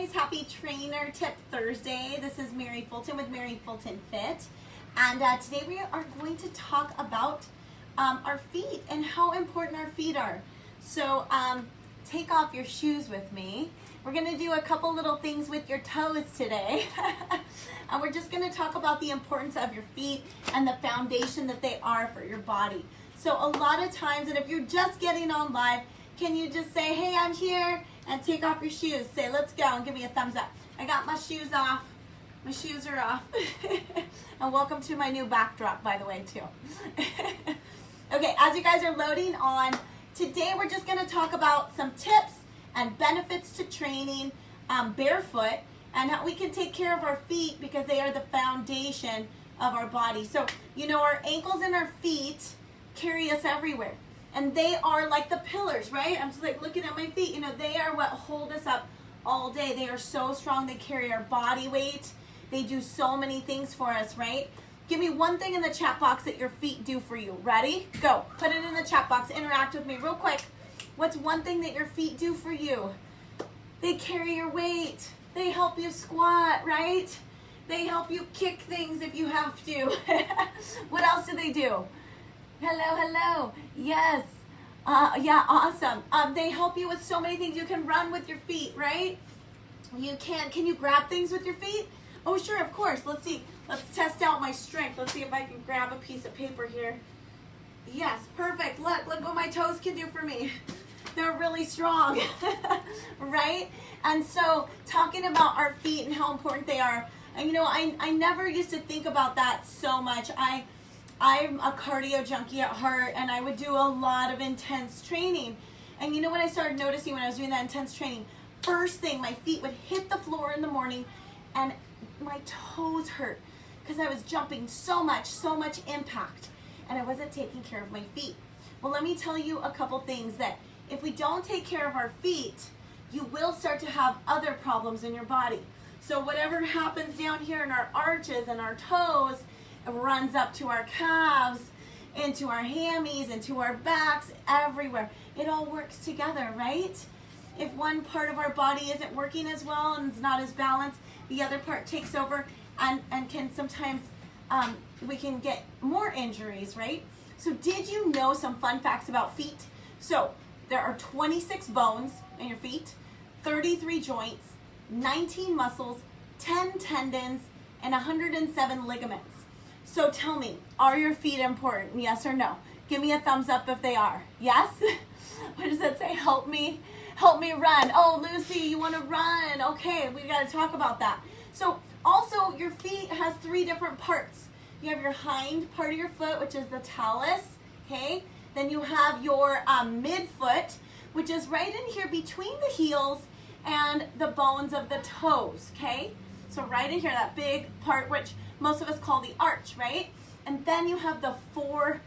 guys, happy Trainer Tip Thursday. This is Mary Fulton with Mary Fulton Fit, and today we are going to talk about our feet and how important our feet are. So take off your shoes with me. We're going to do a couple little things with your toes today. And we're just going to talk about the importance of your feet and the foundation that they are for your body. So a lot of times, and if you're just getting on live, can you just say, hey, I'm here, and take off your shoes. Say, let's go, and give me a thumbs up. I got my shoes off. My shoes are off. And welcome to my new backdrop, by the way, too. Okay, as you guys are loading on, today we're just going to talk about some tips and benefits to training barefoot and how we can take care of our feet because they are the foundation of our body. So, you know, our ankles and our feet carry us everywhere. And they are like the pillars, right? I'm just like looking at my feet. You know, they are what hold us up all day. They are so strong. They carry our body weight. They do so many things for us, right? Give me one thing in the chat box that your feet do for you. Ready? Go. Put it in the chat box. Interact with me real quick. What's one thing that your feet do for you? They carry your weight. They help you squat, right? They help you kick things if you have to. What else do they do? Hello, hello. Yes. Yeah, awesome. They help you with so many things. You can run with your feet, right? You can. Can you grab things with your feet? Oh, sure, of course. Let's see. Let's test out my strength. Let's see if I can grab a piece of paper here. Yes, perfect. Look what my toes can do for me. They're really strong, right? And so talking about our feet and how important they are, and you know, I never used to think about that so much. I'm a cardio junkie at heart, and I would do a lot of intense training. And you know what I started noticing when I was doing that intense training? First thing, my feet would hit the floor in the morning, and my toes hurt because I was jumping so much impact, and I wasn't taking care of my feet. Well, let me tell you a couple things that if we don't take care of our feet, you will start to have other problems in your body. So whatever happens down here in our arches and our toes, it runs up to our calves, into our hammies, into our backs, everywhere. It all works together, right? If one part of our body isn't working as well and is not as balanced, the other part takes over and can sometimes, we can get more injuries, right? So did you know some fun facts about feet? So there are 26 bones in your feet, 33 joints, 19 muscles, 10 tendons, and 107 ligaments. So tell me, are your feet important? Yes or no? Give me a thumbs up if they are. Yes? What does that say? Help me run. Oh, Lucy, you want to run? Okay, we got to talk about that. So also, your feet has 3 different parts. You have your hind part of your foot, which is the talus, okay? Then you have your midfoot, which is right in here between the heels and the bones of the toes, okay? So right in here, that big part, which most of us call the arch, right? And then you have the forefront,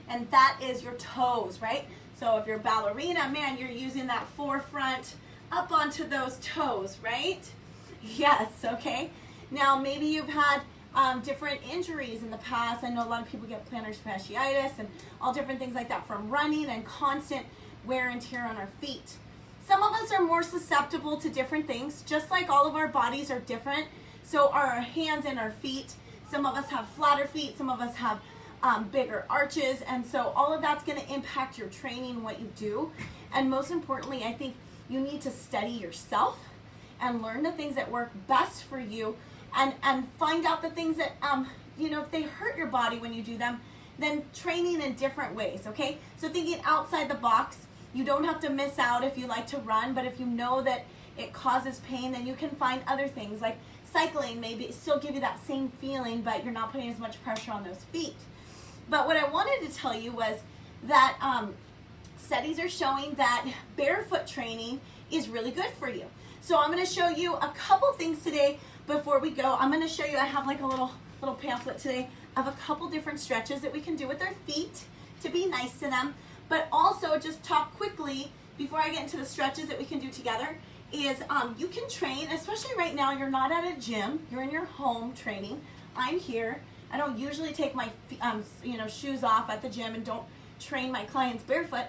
and that is your toes, right? So if you're a ballerina, man, you're using that forefront up onto those toes, right? Yes, okay. Now maybe you've had different injuries in the past. I know a lot of people get plantar fasciitis and all different things like that from running and constant wear and tear on our feet. Some of us are more susceptible to different things, just like all of our bodies are different. So are our hands and our feet. Some of us have flatter feet, some of us have bigger arches, and so all of that's going to impact your training, what you do. And most importantly, I think you need to study yourself and learn the things that work best for you, and find out the things that, you know, if they hurt your body when you do them, then training in different ways, okay? So thinking outside the box. You don't have to miss out if you like to run, but if you know that it causes pain, then you can find other things like cycling, maybe still give you that same feeling, but you're not putting as much pressure on those feet. But what I wanted to tell you was that studies are showing that barefoot training is really good for you. So I'm going to show you a couple things today before we go. I'm going to show you, I have like a little pamphlet today of a couple different stretches that we can do with our feet to be nice to them. But also, just talk quickly before I get into the stretches that we can do together, is you can train, especially right now, you're not at a gym, you're in your home training. I'm here. I don't usually take my shoes off at the gym and don't train my clients barefoot,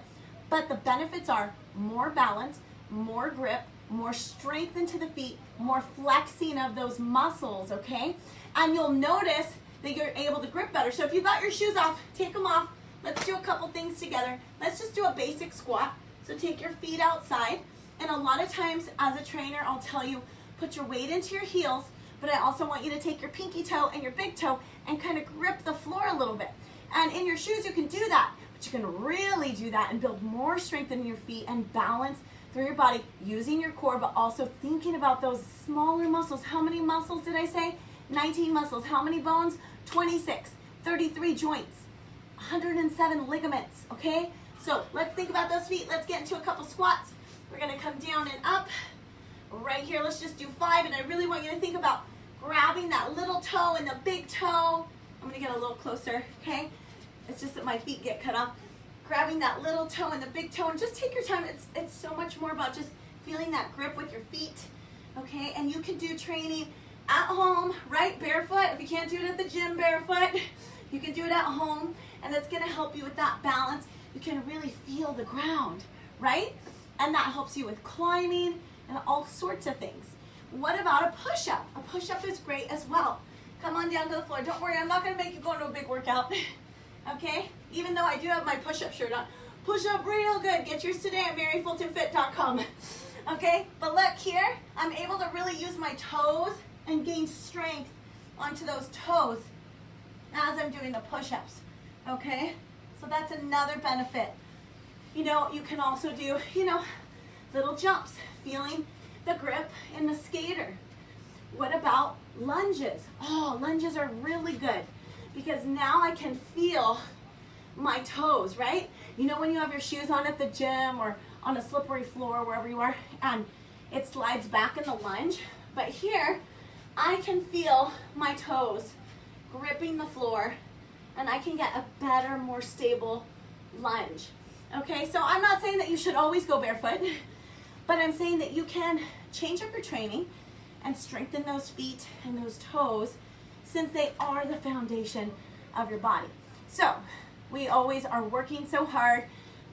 but the benefits are more balance, more grip, more strength into the feet, more flexing of those muscles, okay? And you'll notice that you're able to grip better. So if you got your shoes off, take them off. Let's do a couple things together. Let's just do a basic squat. So take your feet outside. And a lot of times as a trainer, I'll tell you, put your weight into your heels, but I also want you to take your pinky toe and your big toe and kind of grip the floor a little bit. And in your shoes, you can do that, but you can really do that and build more strength in your feet and balance through your body, using your core, but also thinking about those smaller muscles. How many muscles did I say? 19 muscles. How many bones? 26. 33 joints. 107 ligaments, okay? So let's think about those feet. Let's get into a couple squats. We're gonna come down and up. Right here, let's just do 5, and I really want you to think about grabbing that little toe and the big toe. I'm gonna get a little closer, okay? It's just that my feet get cut off. Grabbing that little toe and the big toe, and just take your time. It's so much more about just feeling that grip with your feet, okay? And you can do training at home, right? Barefoot. If you can't do it at the gym barefoot, you can do it at home, and it's gonna help you with that balance. You can really feel the ground, right? And that helps you with climbing and all sorts of things. What about a push-up? A push-up is great as well. Come on down to the floor. Don't worry, I'm not gonna make you go into a big workout, okay? Even though I do have my push-up shirt on. Push up real good. Get yours today at maryfultonfit.com, okay? But look here, I'm able to really use my toes and gain strength onto those toes as I'm doing the push-ups, okay? So that's another benefit. You know, you can also do, little jumps, feeling the grip in the skater. What about lunges? Oh, lunges are really good because now I can feel my toes, right? You know when you have your shoes on at the gym or on a slippery floor, wherever you are, and it slides back in the lunge, but here I can feel my toes gripping the floor, and I can get a better, more stable lunge. Okay, so I'm not saying that you should always go barefoot, but I'm saying that you can change up your training and strengthen those feet and those toes since they are the foundation of your body. So we always are working so hard,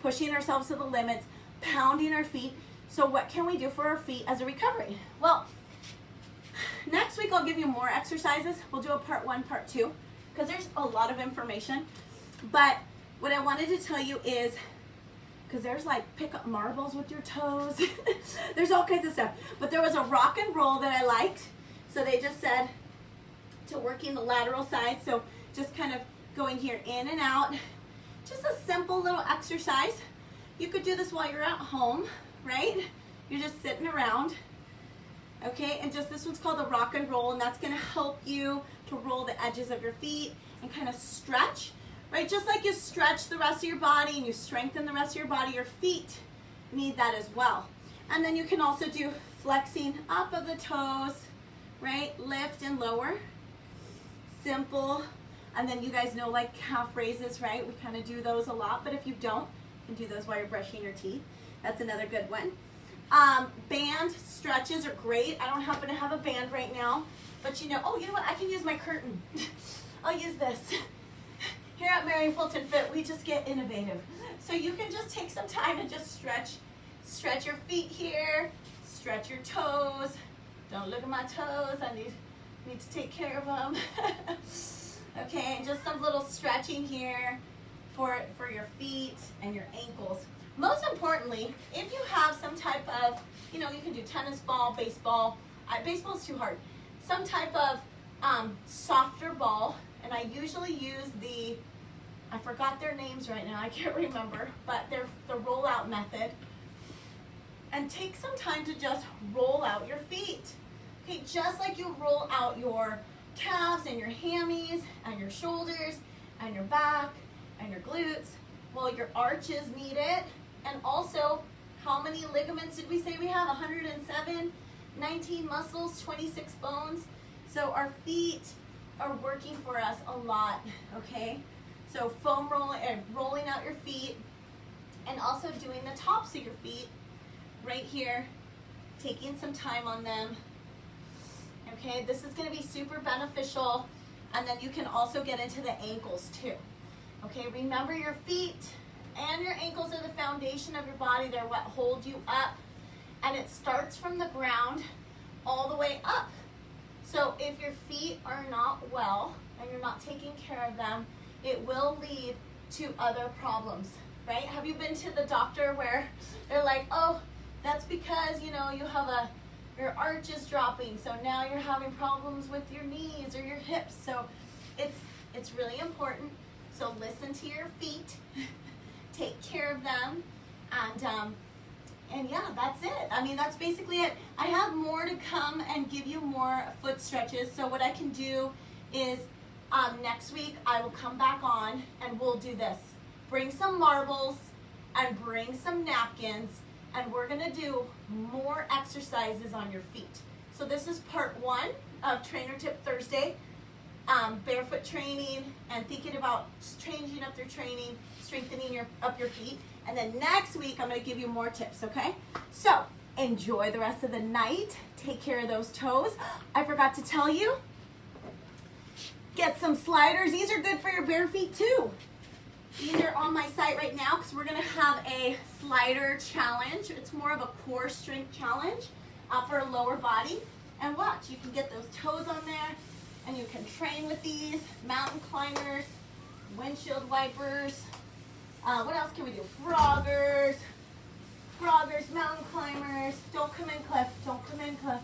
pushing ourselves to the limits, pounding our feet. So what can we do for our feet as a recovery? Well, next week I'll give you more exercises. We'll do a part 1, part 2, because there's a lot of information. But what I wanted to tell you is, because there's like pick up marbles with your toes. There's all kinds of stuff. But there was a rock and roll that I liked. So they just said to working the lateral side. So just kind of going here in and out. Just a simple little exercise. You could do this while you're at home, right? You're just sitting around. Okay, and just this one's called the rock and roll, and that's gonna help you to roll the edges of your feet and kind of stretch. Right, just like you stretch the rest of your body and you strengthen the rest of your body, your feet need that as well. And then you can also do flexing up of the toes, right? Lift and lower. Simple. And then you guys know like calf raises, right? We kind of do those a lot, but if you don't, you can do those while you're brushing your teeth. That's another good one. Band stretches are great. I don't happen to have a band right now, but you know what? I can use my curtain. I'll use this. Here at Mary Fulton Fit, we just get innovative. So you can just take some time and just stretch your feet here, stretch your toes. Don't look at my toes, I need to take care of them. Okay, and just some little stretching here for your feet and your ankles. Most importantly, if you have some type of, you can do tennis ball, baseball. Baseball's too hard. Some type of softer ball. And I usually use I forgot their names right now, I can't remember, but they're the rollout method. And take some time to just roll out your feet. Okay, just like you roll out your calves and your hammies and your shoulders and your back and your glutes. Well, your arches need it. And also, how many ligaments did we say we have? 107, 19 muscles, 26 bones. So our feet are working for us a lot, okay? So foam rolling and rolling out your feet, and also doing the tops of your feet right here, taking some time on them. Okay, this is going to be super beneficial, and then you can also get into the ankles too. Okay, remember your feet and your ankles are the foundation of your body. They're what hold you up and it starts from the ground all the way up. So if your feet are not well and you're not taking care of them, it will lead to other problems, right? Have you been to the doctor where they're like, oh, that's because, you know, you have your arch is dropping, so now you're having problems with your knees or your hips. So it's really important. So listen to your feet, take care of them, and yeah, that's it. I mean, that's basically it. I have more to come and give you more foot stretches. So what I can do is next week I will come back on and we'll do this. Bring some marbles and bring some napkins, and we're gonna do more exercises on your feet. So this is part 1 of Trainer Tip Thursday, barefoot training and thinking about changing up their training, strengthening up your feet. And then next week, I'm gonna give you more tips, okay? So enjoy the rest of the night. Take care of those toes. I forgot to tell you, get some sliders. These are good for your bare feet too. These are on my site right now because we're gonna have a slider challenge. It's more of a core strength challenge for a lower body. And watch, you can get those toes on there and you can train with these. Mountain climbers, windshield wipers. What else can we do? Froggers, mountain climbers. Don't come in, Cliff. Don't come in, Cliff.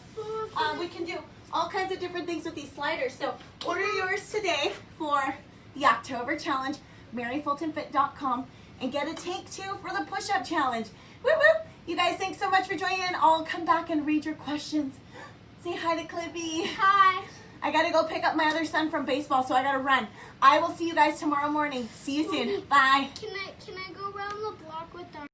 We can do all kinds of different things with these sliders. So order yours today for the October challenge, maryfultonfit.com, and get a tank too for the push-up challenge. Whoop, whoop. You guys, thanks so much for joining in. I'll come back and read your questions. Say hi to Cliffy. Hi. I gotta go pick up my other son from baseball, so I gotta run. I will see you guys tomorrow morning. See you soon. Bye. Can I go around the block with our